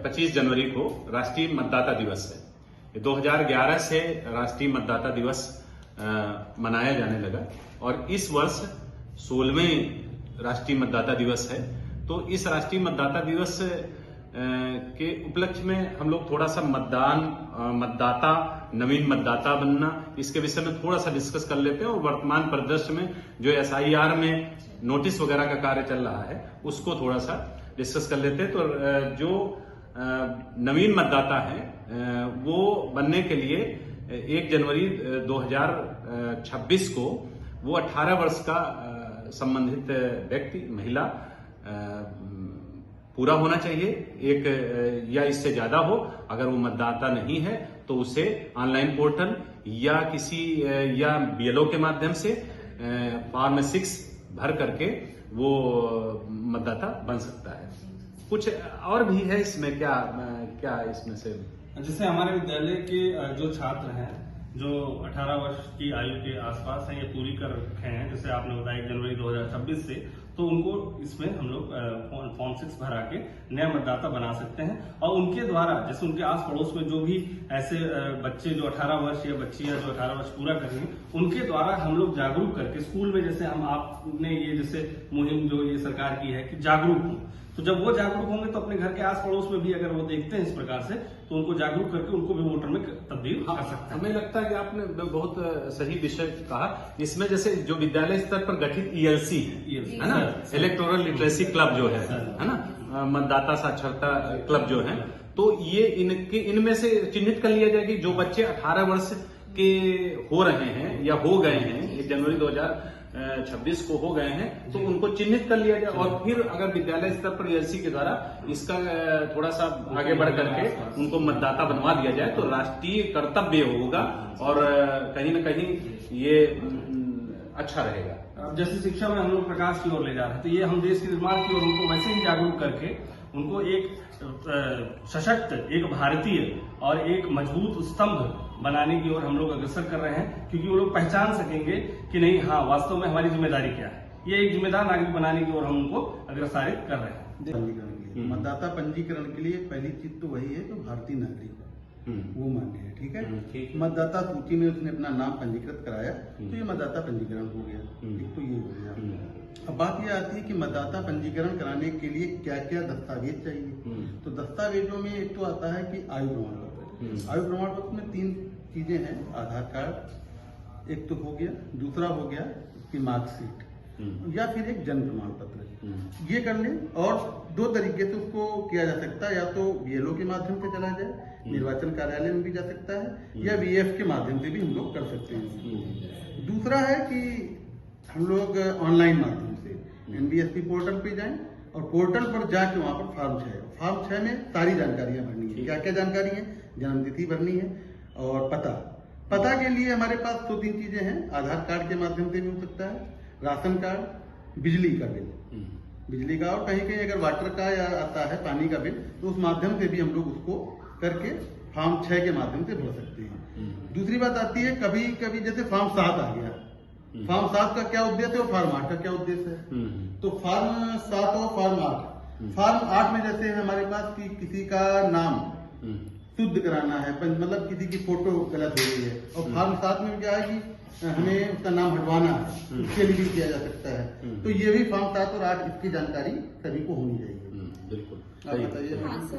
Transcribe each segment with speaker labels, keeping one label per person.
Speaker 1: 25 जनवरी को राष्ट्रीय मतदाता दिवस है। 2011 से राष्ट्रीय मतदाता दिवस मनाया जाने लगा और इस वर्ष 16वें राष्ट्रीय मतदाता दिवस है। तो इस राष्ट्रीय मतदाता दिवस के उपलक्ष्य में हम लोग थोड़ा सा मतदाता, नवीन मतदाता बनना, इसके विषय में थोड़ा सा डिस्कस कर लेते हैं और वर्तमान परिदृश्य में जो SIR में नोटिस वगैरह का कार्य चल रहा है उसको थोड़ा सा डिस्कस कर लेते हैं। तो जो नवीन मतदाता है वो बनने के लिए 1 जनवरी 2026 को वो 18 वर्ष का संबंधित व्यक्ति, महिला पूरा होना चाहिए, एक या इससे ज्यादा हो। अगर वो मतदाता नहीं है तो उसे ऑनलाइन पोर्टल या या BLO के माध्यम से फॉर्म 6 भर करके वो मतदाता बन सकता है। कुछ और भी है इसमें, क्या इसमें से?
Speaker 2: जैसे हमारे विद्यालय के जो छात्र हैं जो 18 वर्ष की आयु के आसपास हैं, ये पूरी कर रखे हैं, जैसे आपने बताया 1 जनवरी 2026 से, तो उनको इसमें हम लोग फॉर्म 6 भरा के नया मतदाता बना सकते हैं। और उनके द्वारा, जैसे उनके आस पड़ोस में जो भी ऐसे बच्चे जो 18 वर्ष या बच्चियां जो 18 वर्ष पूरा कर रही हैं, उनके द्वारा हम लोग जागरूक करके स्कूल में, जैसे आपने ये जैसे मुहिम जो ये सरकार की है कि जागरूक हो, तो जब वो जागरूक होंगे तो अपने घर के आस पड़ोस में भी अगर वो देखते हैं इस प्रकार से, तो उनको जागरूक करके उनको भी वोटर में तब्दील कर सकते हैं।
Speaker 1: हमें लगता है कि आपने बहुत सही विषय कहा। इसमें जैसे जो विद्यालय स्तर पर गठित ELC है ना, इलेक्टोरल लिटरेसी क्लब जो है ना, मतदाता साक्षरता क्लब जो है, तो ये इनमें से चिन्हित कर लिया जाए कि जो बच्चे 18 वर्ष के हो रहे हैं या हो गए हैं, 1 जनवरी 2026 को हो गए हैं, तो उनको चिन्हित कर लिया जाए। और फिर अगर विद्यालय स्तर पर ELC के द्वारा इसका थोड़ा सा आगे बढ़ करके उनको मतदाता बनवा दिया जाए तो राष्ट्रीय कर्तव्य होगा और कहीं न कहीं ये अच्छा रहेगा।
Speaker 2: जैसे शिक्षा में हम लोग प्रकाश की ओर ले जा रहे हैं, तो ये हम देश के निर्माण की ओर उनको वैसे ही जागरूक करके उनको एक सशक्त, एक भारतीय और एक मजबूत स्तंभ बनाने की ओर हम लोग अग्रसर कर रहे हैं, क्योंकि वो लोग पहचान सकेंगे कि नहीं, हाँ वास्तव में हमारी जिम्मेदारी क्या है। ये एक जिम्मेदार नागरिक बनाने की ओर हम उनको अग्रसारित कर रहे हैं।
Speaker 3: पंजीकरण के लिए, मतदाता पंजीकरण के लिए पहली चीज तो वही है कि भारतीय नागरिक वो मान्य है। ठीक है, मतदाता सूची में उसने अपना नाम पंजीकृत कराया तो ये मतदाता पंजीकरण हो गया। एक तो ये हो गया। अब बात ये आती है कि मतदाता पंजीकरण कराने के लिए क्या क्या दस्तावेज चाहिए। तो दस्तावेजों में एक तो आता है कि आयु प्रमाण पत्र। आयु प्रमाण पत्र में 3 चीजें हैं, आधार कार्ड एक तो हो गया, दूसरा हो गया कि मार्कशीट, या फिर एक जन्म प्रमाण पत्र। ये कर लें। और 2 तरीके से उसको किया जा सकता है, या तो BLO के माध्यम से चला जाए, निर्वाचन कार्यालय में भी जा सकता है, या VF के माध्यम से भी हम लोग कर सकते हैं। दूसरा है कि हम लोग ऑनलाइन माध्यम से NBSP पोर्टल पे जाएं और पोर्टल पर जाके वहां पर फॉर्म 6 में सारी जानकारियां भरनी है। क्या क्या जानकारी है? जन्मतिथि भरनी है और पता के लिए हमारे पास 2-3 चीजें हैं। आधार कार्ड के माध्यम से भी हो सकता है, राशन कार्ड, बिजली का बिल, बिजली का, और कहीं कहीं अगर वाटर का या आता है पानी का बिल, तो उस माध्यम से भी हम लोग उसको करके फॉर्म 6 के माध्यम से भर सकते हैं। दूसरी बात आती है, कभी कभी जैसे फॉर्म 7 आ गया, फॉर्म 7 का क्या उद्देश्य है और फॉर्म 8 का क्या उद्देश्य है। तो फॉर्म 7 और फॉर्म 8, फॉर्म 8 में जैसे हमारे पास कि किसी का नाम शुद्ध कराना है, मतलब किसी की फोटो गलत हो गई है, और फॉर्म 7 में क्या है कि हमें उसका नाम हटवाना है, उसके लिए भी किया जा सकता है। तो ये भी फॉर्म 7 और 8 इसकी जानकारी सभी को होनी चाहिए।
Speaker 1: बिल्कुल।
Speaker 4: हाँ सर,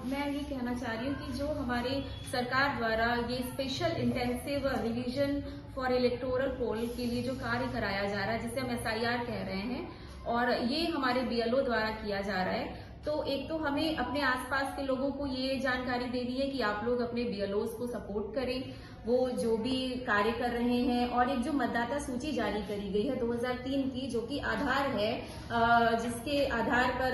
Speaker 4: मैं ये कहना चाह रही हूँ कि जो हमारे सरकार द्वारा ये special intensive revision for electoral poll के लिए जो कार्य कराया जा रहा है, जिसे हम SIR कह रहे हैं, और ये हमारे BLO द्वारा किया जा रहा है, तो एक तो हमें अपने आसपास के लोगों को ये जानकारी देनी है कि आप लोग अपने BLOs को सपोर्ट करें, वो जो भी कार्य कर रहे हैं। और एक जो मतदाता सूची जारी करी गई है 2003 की, जो कि आधार है, जिसके आधार पर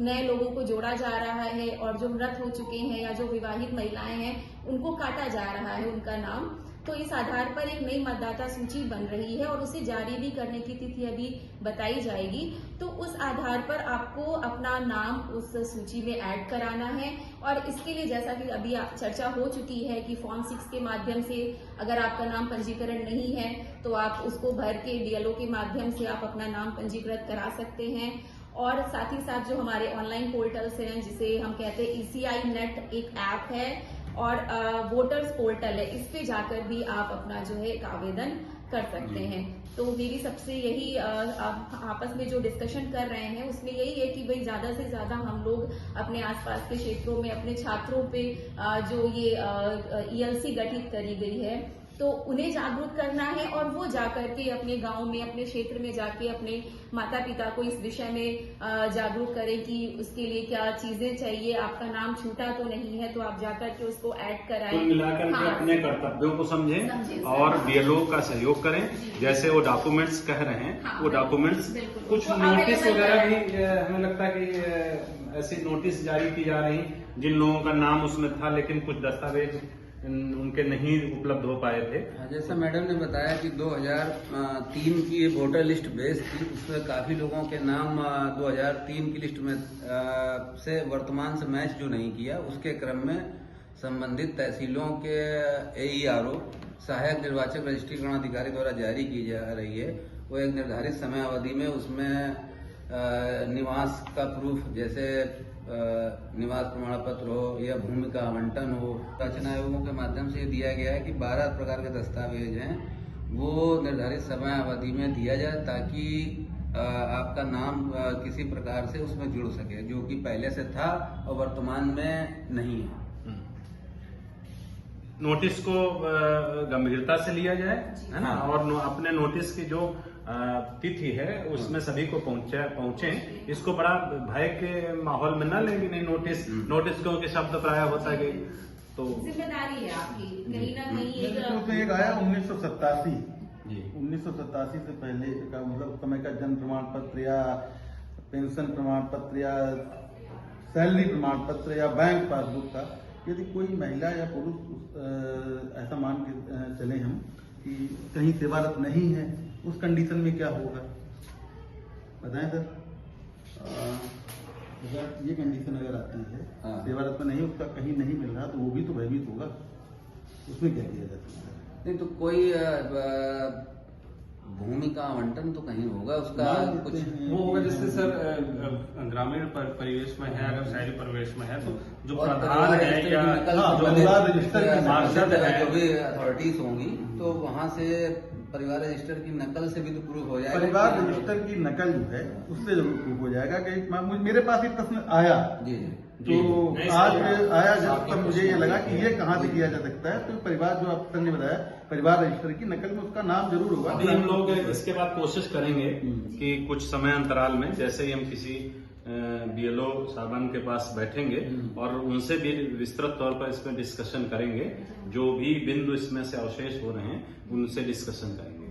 Speaker 4: नए लोगों को जोड़ा जा रहा है, और जो मृत हो चुके हैं या जो विवाहित महिलाएं हैं उनको काटा जा रहा है उनका नाम। तो इस आधार पर एक नई मतदाता सूची बन रही है और उसे जारी भी करने की तिथि अभी बताई जाएगी। तो उस आधार पर आपको अपना नाम उस सूची में ऐड कराना है, और इसके लिए जैसा कि अभी चर्चा हो चुकी है कि फॉर्म 6 के माध्यम से अगर आपका नाम पंजीकरण नहीं है तो आप उसको भर के BLO के माध्यम से आप अपना नाम पंजीकृत करा सकते हैं। और साथ ही साथ जो हमारे ऑनलाइन पोर्टल्स हैं, जिसे हम कहते हैं ECI नेट एक ऐप है और वोटर्स पोर्टल है, इस पे जाकर भी आप अपना जो है एक आवेदन कर सकते हैं। तो मेरी सबसे यही आपस में जो डिस्कशन कर रहे हैं उसमें यही है कि भाई ज्यादा से ज्यादा हम लोग अपने आसपास के क्षेत्रों में अपने छात्रों पे जो ये ELC गठित करी गई है तो उन्हें जागरूक करना है और वो जाकर के अपने गांव में अपने क्षेत्र में जाके अपने माता पिता को इस विषय में जागरूक करें कि उसके लिए क्या चीजें चाहिए, आपका नाम छूटा तो नहीं है तो आप जाकर के उसको ऐड कराएं।
Speaker 1: कुल मिलाकर के अपने कर्तव्यों को समझें और BLO का सहयोग करें। जैसे वो डॉक्यूमेंट्स कह रहे हैं वो डॉक्यूमेंट्स कुछ नोटिस वगैरह भी हमें लगता है कि ऐसी नोटिस जारी की जा रही जिन लोगों का नाम उसमें था लेकिन कुछ दस्तावेज उनके नहीं उपलब्ध हो पाए थे।
Speaker 5: जैसा मैडम ने बताया कि 2003 की वोटर लिस्ट बेस थी, उसमें काफी लोगों के नाम 2003 की लिस्ट में से वर्तमान से मैच जो नहीं किया, उसके क्रम में संबंधित तहसीलों के AERO सहायक निर्वाचक रजिस्ट्रीकरण अधिकारी द्वारा जारी की जा रही है। वो एक निर्धारित समय अवधि में उसमें निवास का प्रूफ जैसे निवास प्रमाण पत्र हो या भूमि का आवंटन हो, निर्वाचन आयोगों के माध्यम से दिया गया है कि 12 प्रकार के दस्तावेज हैं वो निर्धारित समय अवधि में दिया जाए ताकि आपका नाम किसी प्रकार से उसमें जुड़ सके, जो कि पहले से था और वर्तमान में नहीं है।
Speaker 1: नोटिस को गंभीरता से लिया जाए, है ना, और अपने नोटिस की जो तिथि है उसमें सभी को पहुंचे। इसको बड़ा भय के माहौल में न लेंगे, नहीं नोटिस क्योंकि शब्द प्राय होता है तो
Speaker 4: जिम्मेदारी है आपकी कहीं ना कहीं।
Speaker 3: उसमें एक आया 1987 से पहले का मतलब समय का जन्म प्रमाण पत्र या पेंशन प्रमाण पत्र या सैलरी प्रमाण पत्र या बैंक पासबुक का, यदि कोई महिला या पुरुष ऐसा मान के चले हम कि कहीं सेवारत नहीं है, उस कंडीशन में क्या होगा बताएं सर। ये कंडीशन अगर आती है सेवारत में नहीं, उसका कहीं नहीं मिल रहा तो वो भी तो भयभीत होगा, उसमें क्या किया जा सकता है?
Speaker 5: नहीं तो कोई भूमि का आवंटन तो कहीं होगा, उसका कुछ
Speaker 2: वो होगा जिससे सर ग्रामीण परिवेश में है, अगर शहरी परिवेश में है तो जो प्रधान है या
Speaker 5: जो भी अथॉरिटीज होंगी तो वहाँ से परिवार रजिस्टर की नकल से भी तो प्रूफ हो जाएगा।
Speaker 3: परिवार रजिस्टर की नकल जो है उससे जरूर प्रूफ हो जाएगा कि मेरे पास एक प्रश्न आया
Speaker 5: जी
Speaker 3: तो आज आया जब तब मुझे ये लगा कि ये कहाँ से किया जा सकता है, तो परिवार जो आप सर ने बताया परिवार रजिस्टर की नकल में उसका नाम जरूर होगा।
Speaker 1: अभी हम लोग इसके बाद कोशिश करेंगे कि कुछ समय अंतराल में जैसे ही हम किसी BLO साहबान के पास बैठेंगे और उनसे भी विस्तृत तौर पर इसमें डिस्कशन करेंगे, जो भी बिंदु इसमें से अवशेष हो रहे हैं उनसे डिस्कशन करेंगे।